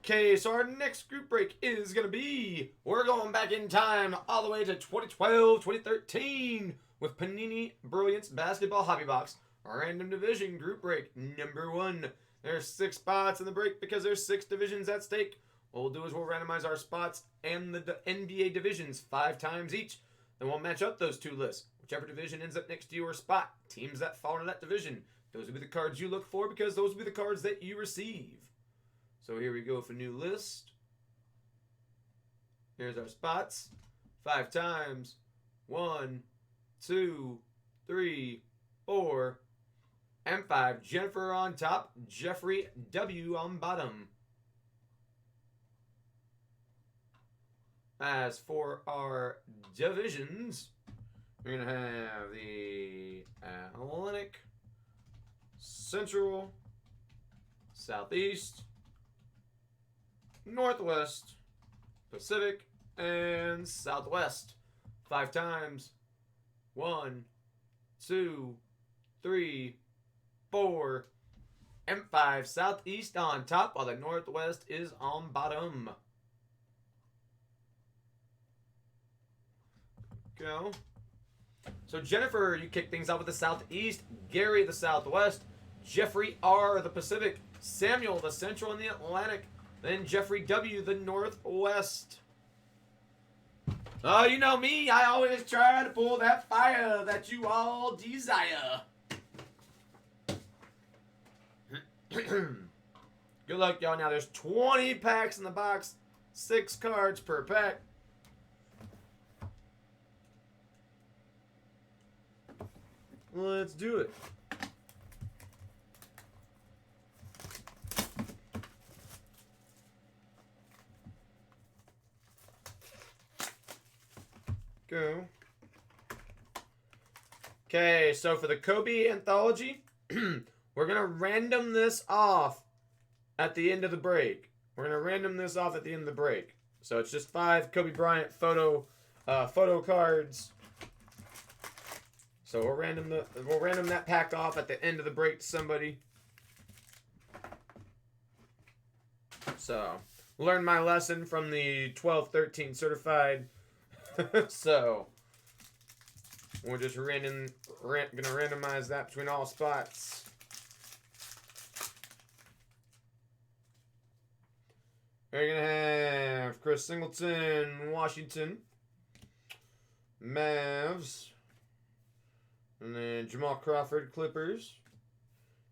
Okay, so our next group break is going to be, we're going back in time all the way to 2012, 2013 with Panini Brilliance Basketball Hobby Box Random Division Group Break number 1. There's 6 spots in the break because there's 6 divisions at stake. What we'll do is we'll randomize our spots and the NBA divisions 5 times each. Then we'll match up those 2 lists. Whichever division ends up next to your spot, teams that fall into that division, those will be the cards you look for because those will be the cards that you receive. So here we go for new list. Here's our spots. 5 times. 1, 2, 3, 4, and 5. Jennifer on top. Jeffrey W on bottom. As for our divisions, we're going to have the Atlantic, Central, Southeast, Northwest, Pacific, and Southwest. 5 times. 1, 2, 3, 4, and 5. Southeast on top while the Northwest is on bottom. Go. So Jennifer, you kick things off with the Southeast. Gary, the Southwest. Jeffrey R, the Pacific. Samuel, the Central and the Atlantic. Then Jeffrey W, the Northwest. Oh, you know me. I always try to pull that fire that you all desire. Good luck, y'all. Now, there's 20 packs in the box. 6 cards per pack. Let's do it. Go. Okay, so for the Kobe Anthology, we're going to random this off at the end of the break. We're going to random this off at the end of the break. So it's just 5 Kobe Bryant photo cards. So we'll random that pack off at the end of the break to somebody. So, learn my lesson from the 12-13 certified. So, we're just gonna randomize that between all spots. We're gonna have Chris Singleton, Washington, Mavs, and then Jamal Crawford, Clippers.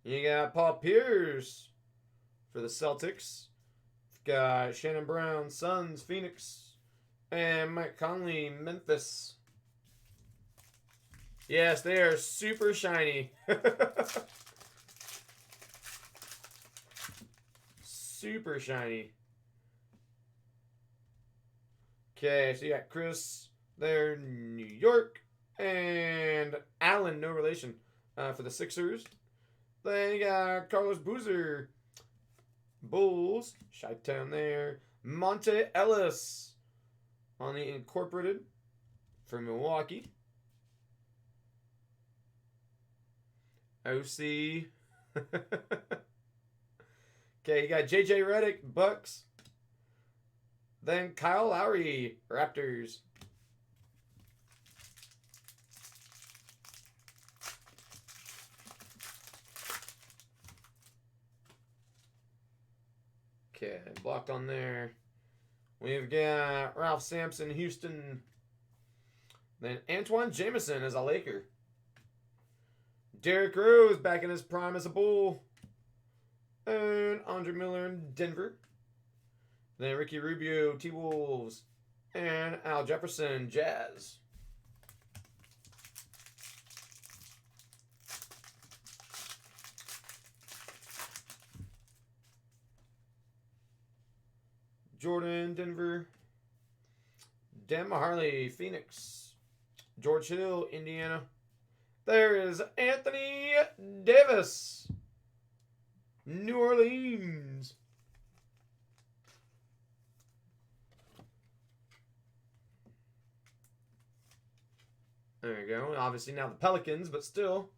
You got Paul Pierce for the Celtics. We've got Shannon Brown, Suns, Phoenix. And Mike Conley, Memphis. Yes, they are super shiny. Super shiny. Okay, so you got Chris there, New York. And Allen, no relation, for the Sixers. Then you got Carlos Boozer, Bulls. Chi-Town there. Monte Ellis on the Incorporated for Milwaukee. OC. Okay, you got JJ Redick, Bucks. Then Kyle Lowry, Raptors. Okay, blocked on there. We've got Ralph Sampson, Houston. Then Antoine Jameson as a Laker. Derrick Rose back in his prime as a Bull. And Andre Miller in Denver. Then Ricky Rubio, T-Wolves. And Al Jefferson, Jazz. Jordan, Denver. Dan Maharley, Phoenix. George Hill, Indiana. There is Anthony Davis, New Orleans. There you go. Obviously now the Pelicans, but still.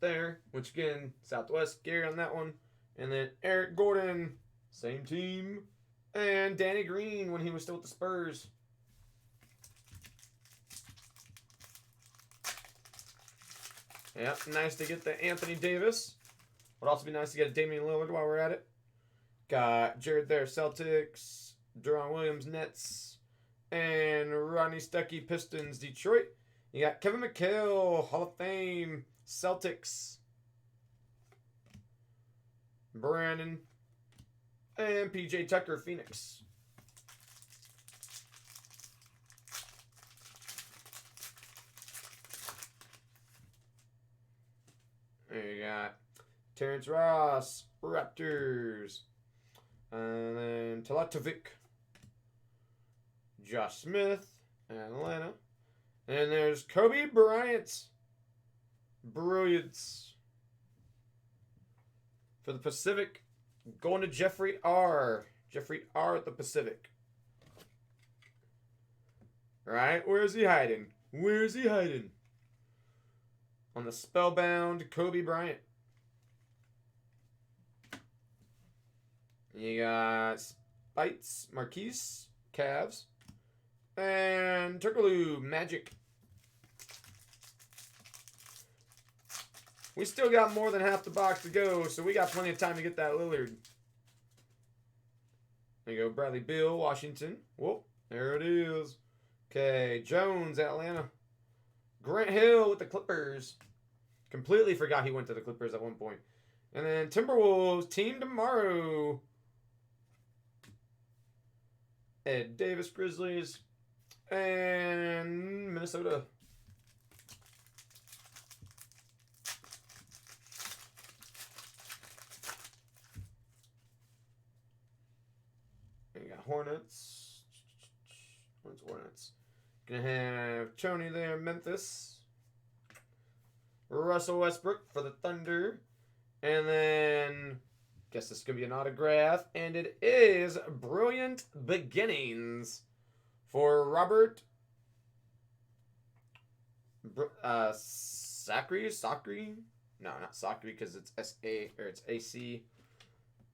There, which again, Southwest, Gary on that one. And then Eric Gordon, same team. And Danny Green when he was still with the Spurs. Yep, nice to get the Anthony Davis. Would also be nice to get a Damian Lillard while we're at it. Got Jared there, Celtics. Deron Williams, Nets. And Rodney Stuckey, Pistons, Detroit. You got Kevin McHale, Hall of Fame, Celtics. Brandon. And PJ Tucker, Phoenix. There you got Terrence Ross, Raptors. And then Teletovic, Josh Smith, Atlanta. And there's Kobe Bryant, Brilliance. For the Pacific, going to Jeffrey R. Jeffrey R. at the Pacific. Right? Where's he hiding? Where's he hiding? On the Spellbound, Kobe Bryant. You got Spites, Marquise, Cavs. And Turkaloo, Magic. We still got more than half the box to go, so we got plenty of time to get that Lillard. There you go, Bradley Beal, Washington. Whoop, there it is. Okay, Jones, Atlanta. Grant Hill with the Clippers. Completely forgot he went to the Clippers at one point. And then Timberwolves, Team Tomorrow. Ed Davis, Grizzlies. And Minnesota. You got Hornets. Where's Hornets? Gonna have Tony there, Memphis. Russell Westbrook for the Thunder. And then, guess this is going to be an autograph. And it is Brilliant Beginnings for Robert Sacre? No, not Sacre because it's S-A, or it's A-C.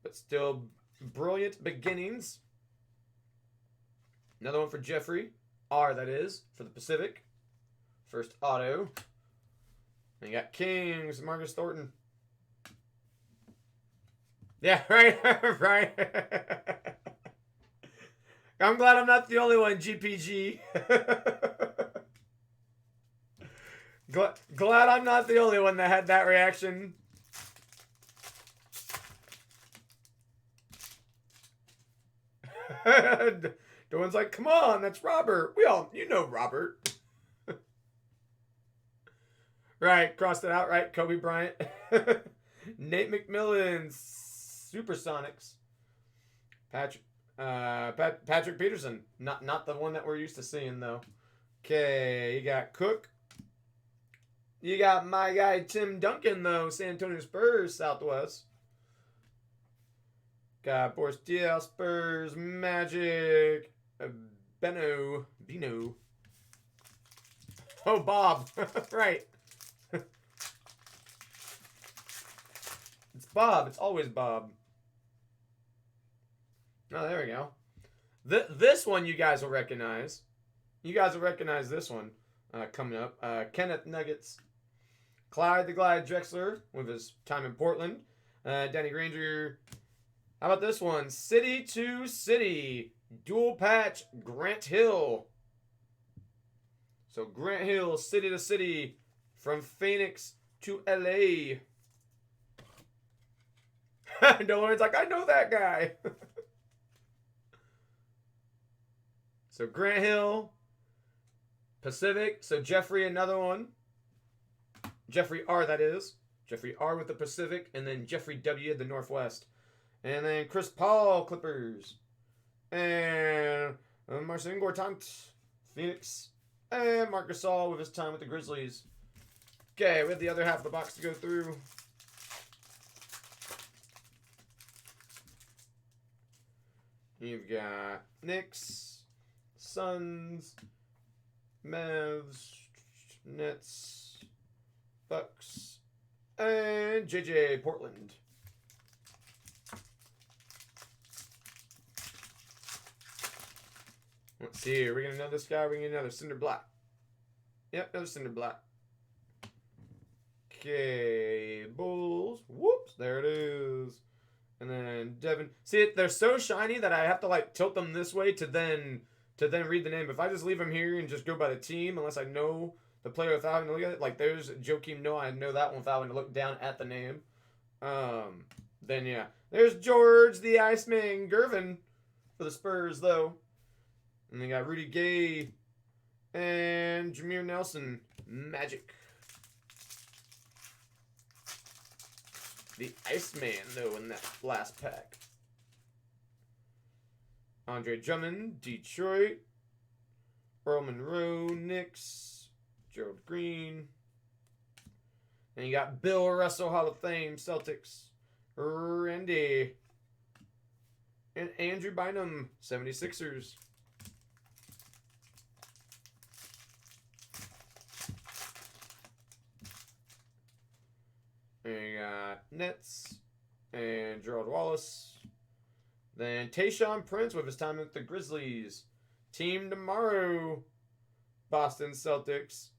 But still, Brilliant Beginnings. Another one for Jeffrey R, that is, for the Pacific. First auto. And you got Kings, Marcus Thornton. Yeah, right, right. I'm glad I'm not the only one, GPG. Glad I'm not the only one that had that reaction. Dawn's like, come on, that's Robert. You know Robert. Right, crossed it out, right? Kobe Bryant. Nate McMillan, Supersonics. Patrick Peterson. Not the one that we're used to seeing, though. Okay, you got Cook. You got my guy Tim Duncan, though. San Antonio Spurs, Southwest. Got Boris Diaw, Spurs, Magic. Bino. Oh, Bob. Right. It's Bob. It's always Bob. Oh, there we go. This one you guys will recognize. You guys will recognize this one coming up. Kenneth Nuggets. Clyde the Glide Drexler with his time in Portland. Danny Granger. How about this one? City to City. Dual patch Grant Hill. So Grant Hill, City to City. From Phoenix to LA. Delorian's like, I know that guy. So Grant Hill, Pacific. So Jeffrey, another one. Jeffrey R, that is. Jeffrey R with the Pacific. And then Jeffrey W, the Northwest. And then Chris Paul, Clippers. And Marcin Gortant, Phoenix. And Marc Gasol with his time with the Grizzlies. Okay, we have the other half of the box to go through. You've got Knicks, Suns, Mavs, Nets, Bucks, and JJ Portland. Let's see. Are we going to know this guy? We're going to get another Cinder Black. Yep, another Cinder Black. Okay, Bulls. Whoops, there it is. And then Devin. See, they're so shiny that I have to like tilt them this way to then read the name. If I just leave them here and just go by the team, unless I know the player without having to look at it, like there's Joakim Noah, I know that one without having to look down at the name. Then yeah, there's George the Iceman Gervin for the Spurs though, and they got Rudy Gay and Jameer Nelson Magic. The Iceman, though, in that last pack. Andre Drummond, Detroit. Earl Monroe, Knicks. Gerald Green. And you got Bill Russell, Hall of Fame, Celtics. Randy. And Andrew Bynum, 76ers. And you got Nets and Gerald Wallace. Then Tayshaun Prince with his time with the Grizzlies. Team tomorrow, Boston Celtics.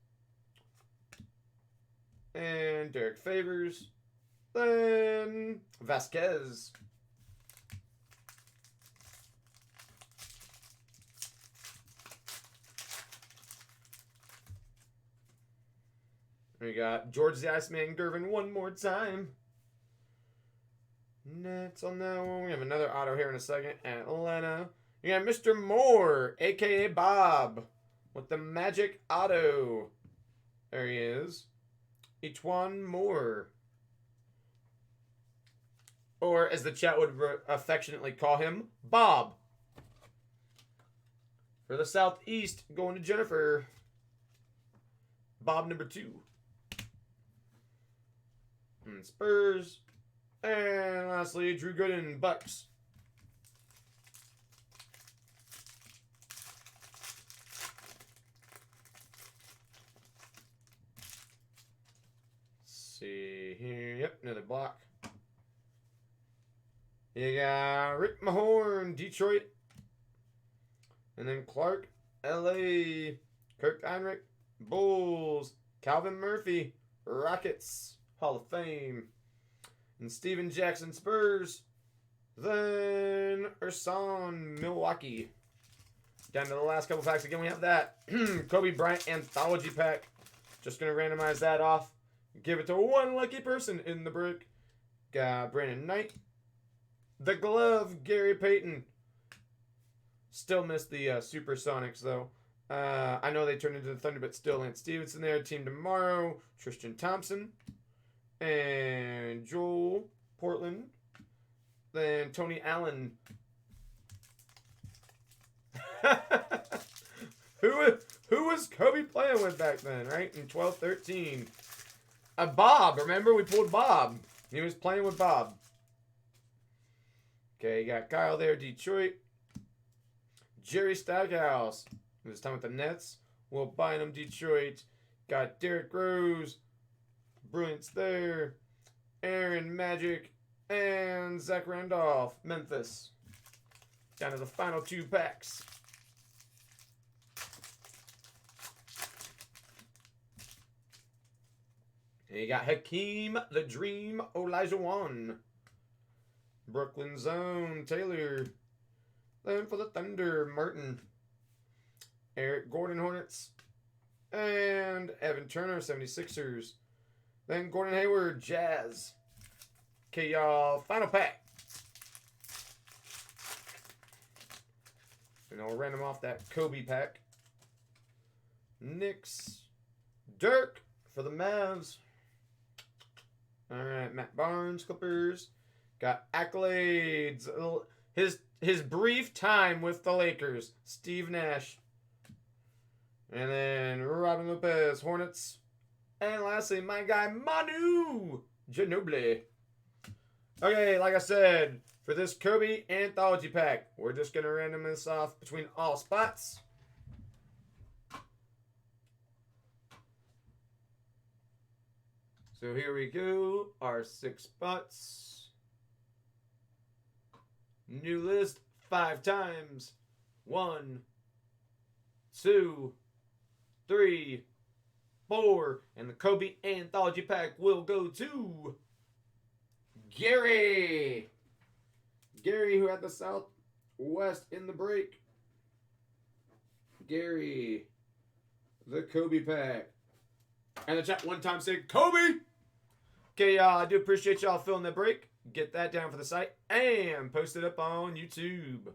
And Derek Favors. Then Vasquez. We got George the Iceman Gervin one more time. Nets on that one. We have another auto here in a second. Atlanta. You got Mr. Moore, a.k.a. Bob, with the Magic Auto. There he is. Each-one Moore. Or, as the chat would affectionately call him, Bob. For the Southeast, going to Jennifer. Bob number 2. And Spurs. And lastly, Drew Gooden, Bucks. See here. Yep, another block. You got Rick Mahorn, Detroit. And then Clark, LA. Kirk Heinrich, Bulls. Calvin Murphy, Rockets, Hall of Fame. And Steven Jackson, Spurs. Then Ursan, Milwaukee. Down to the last couple packs. Again, we have that Kobe Bryant Anthology pack. Just going to randomize that off. Give it to one lucky person in the break. Got Brandon Knight. The glove, Gary Payton. Still missed the Supersonics, though. I know they turned into the Thunder, but still Lance Stevenson there. Team tomorrow, Tristan Thompson. And Joel Portland. Then Tony Allen. Who was Kobe playing with back then, right? In 12-13. Bob. Remember, we pulled Bob. He was playing with Bob. Okay, you got Kyle there, Detroit. Jerry Stackhouse. It was time with the Nets. Will Bynum, Detroit. Got Derrick Rose. Brilliance there. Aaron Magic. And Zach Randolph, Memphis. Down to the final 2 packs. And you got Hakeem the Dream Olajuwon. Brooklyn Zone, Taylor. Then for the Thunder, Martin. Eric Gordon, Hornets. And Evan Turner, 76ers. Then Gordon Hayward, Jazz. Okay, y'all, final pack. And I'll random off that Kobe pack. Knicks. Dirk for the Mavs. All right, Matt Barnes, Clippers. Got accolades. His brief time with the Lakers. Steve Nash. And then Robin Lopez, Hornets. And lastly, my guy, Manu Ginobili. Okay, like I said, for this Kobe Anthology pack, we're just going to random this off between all spots. So here we go, our 6 spots. New list 5 times. 1, 2, 3, 4. And the Kobe Anthology pack will go to Gary. Gary, who had the Southwest in the break. Gary, the Kobe pack. And the chat one time said, Kobe! Okay, I do appreciate y'all filling that break. Get that down for the site and post it up on YouTube.